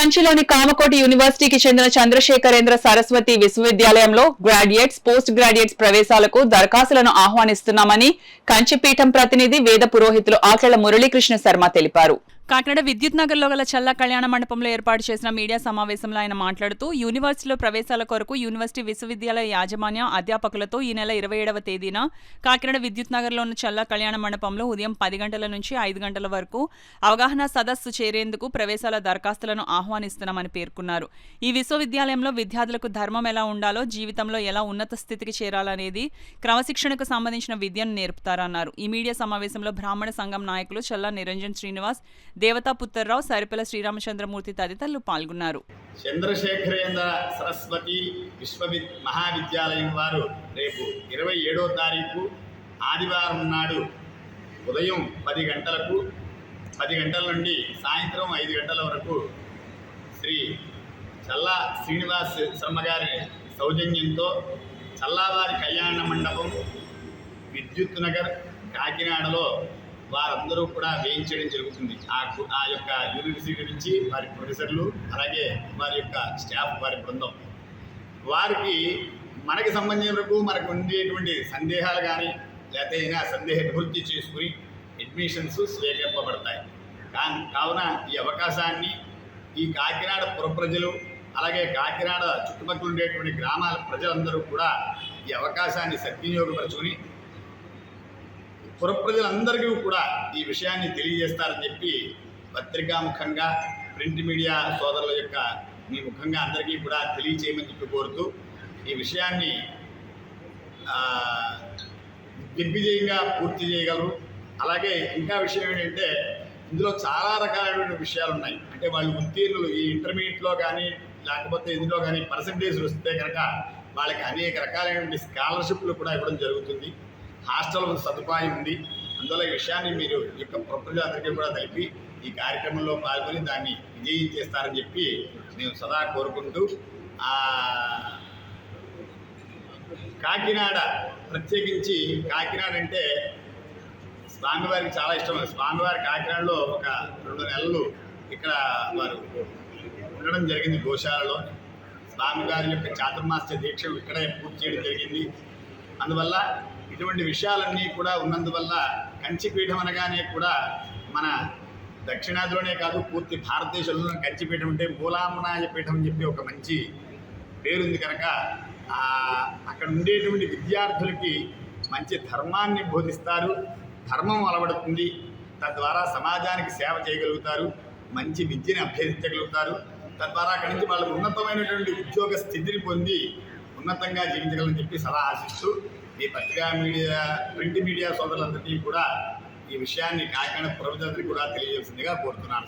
కంచిలోని కామకోటి యూనివర్సిటీకి చెందిన చంద్రశేఖరేంద్ర సరస్వతి విశ్వవిద్యాలయంలో గ్రాడ్యుయేట్స్, పోస్ట్ గ్రాడ్యుయేట్స్ ప్రవేశాలకు దరఖాస్తులను ఆహ్వానిస్తున్నామని కంచిపీఠం ప్రతినిధి వేద పురోహితులు ఆకెళ్ల మురళీకృష్ణ శర్మ తెలిపారు. కాకినాడ విద్యుత్ నగర్లో గల చల్లా కళ్యాణ మండపంలో ఏర్పాటు చేసిన మీడియా సమావేశంలో ఆయన మాట్లాడుతూ యూనివర్సిటీలో ప్రవేశాల కొరకు యూనివర్సిటీ విశ్వవిద్యాలయ యాజమాన్య అధ్యాపకులతో ఈ నెల 27వ తేదీన కాకినాడ విద్యుత్ నగర్లో ఉన్న చల్లా కళ్యాణ మండపంలో ఉదయం 10 గంటల నుంచి 5 గంటల వరకు అవగాహన సదస్సు చేరేందుకు ప్రవేశాల దరఖాస్తులను ఆహ్వానిస్తున్నామని పేర్కొన్నారు. ఈ విశ్వవిద్యాలయంలో విద్యార్థులకు ధర్మం ఎలా ఉండాలో, జీవితంలో ఎలా ఉన్నత స్థితికి చేరాలనేది క్రమశిక్షణకు సంబంధించిన విద్యను నేర్పుతారన్నారు. ఈ మీడియా సమావేశంలో బ్రాహ్మణ సంఘం నాయకులు చల్లా నిరంజన్ శ్రీనివాస్, దేవతా పుత్రరావు, సరిపల శ్రీరామచంద్రమూర్తి తదితరులు పాల్గొన్నారు. చంద్రశేఖరేంద్ర సరస్వతి మహావిద్యాలయం వారు రేపు 27వ తారీఖు ఆదివారం నాడు ఉదయం 10 గంటల నుండి సాయంత్రం 5 గంటల వరకు శ్రీ చల్లా శ్రీనివాస్ శర్మ గారి సౌజన్యంతో చల్లావారి కళ్యాణ మండపం విద్యుత్ నగర్ కాకినాడలో వారందరూ కూడా వేయించడం జరుగుతుంది. ఆ యొక్క యూనివర్సిటీ నుంచి వారి ప్రొఫెసర్లు, అలాగే వారి యొక్క స్టాఫ్, వారి బృందం వారికి మనకి సంబంధించిన వరకు మనకు ఉండేటువంటి సందేహాలు కానీ లేకపోతే ఏదైనా సందేహ నివృత్తి చేసుకుని అడ్మిషన్స్ స్వీకరింపబడతాయి. కావున ఈ అవకాశాన్ని ఈ కాకినాడ పుర ప్రజలు, అలాగే కాకినాడ చుట్టుపక్కల ఉండేటువంటి గ్రామాల ప్రజలందరూ కూడా ఈ అవకాశాన్ని సద్వినియోగపరచుకుని పుర ప్రజలందరికీ కూడా ఈ విషయాన్ని తెలియజేస్తారని చెప్పి పత్రికాముఖంగా, ప్రింట్ మీడియా సోదరుల యొక్క మీ ముఖంగా అందరికీ కూడా తెలియచేయమని చెప్పి కోరుతూ ఈ విషయాన్ని దిగ్విజయంగా పూర్తి చేయగలరు. అలాగే ఇంకా విషయం ఏంటంటే ఇందులో చాలా రకాలైన విషయాలు ఉన్నాయి. అంటే వాళ్ళు ఉత్తీర్ణులు ఈ ఇంటర్మీడియట్లో కానీ లేకపోతే ఇందులో కానీ పర్సంటేజ్లు వస్తే కనుక వాళ్ళకి అనేక రకాలైనటువంటి స్కాలర్షిప్లు కూడా ఇవ్వడం జరుగుతుంది. హాస్టల్ సదుపాయం ఉంది. అందువల్ల ఈ విషయాన్ని మీరు యొక్క ప్రజలందరికీ కూడా తెలిపి ఈ కార్యక్రమంలో పాల్గొని దాన్ని విజయం చేస్తారని చెప్పి నేను సదా కోరుకుంటూ, కాకినాడ ప్రత్యేకించి కాకినాడ అంటే స్వామివారికి చాలా ఇష్టం. స్వామివారి కాకినాడలో ఒక 2 నెలలు ఇక్కడ వారు ఉండడం జరిగింది. గోశాలలో స్వామివారి యొక్క చాతుర్మాస్య దీక్ష ఇక్కడే పూర్తి చేయడం జరిగింది. అందువల్ల ఇటువంటి విషయాలన్నీ కూడా ఉన్నందువల్ల కంచిపీఠం అనగానే కూడా మన దక్షిణాదిలోనే కాదు పూర్తి భారతదేశంలో కంచిపీఠం అంటే మూలాంబనాయ పీఠం అని చెప్పి ఒక మంచి పేరుంది. కనుక అక్కడ ఉండేటువంటి విద్యార్థులకి మంచి ధర్మాన్ని బోధిస్తారు, ధర్మం అలవడుతుంది, తద్వారా సమాజానికి సేవ చేయగలుగుతారు, మంచి విద్యను అభ్యసించగలుగుతారు. తద్వారా అక్కడి నుంచి వాళ్ళు ఉన్నతమైనటువంటి ఉద్యోగ స్థితిని పొంది ఉన్నతంగా జీవించగలని చెప్పి సలహా ఆశిస్తూ ఈ పత్రికా మీడియా, ప్రింట్ మీడియా సోదరులందరికీ కూడా ఈ విషయాన్ని కాకినాడ ప్రజలందరికీ కూడా తెలియజేసిందిగా కోరుతున్నాను.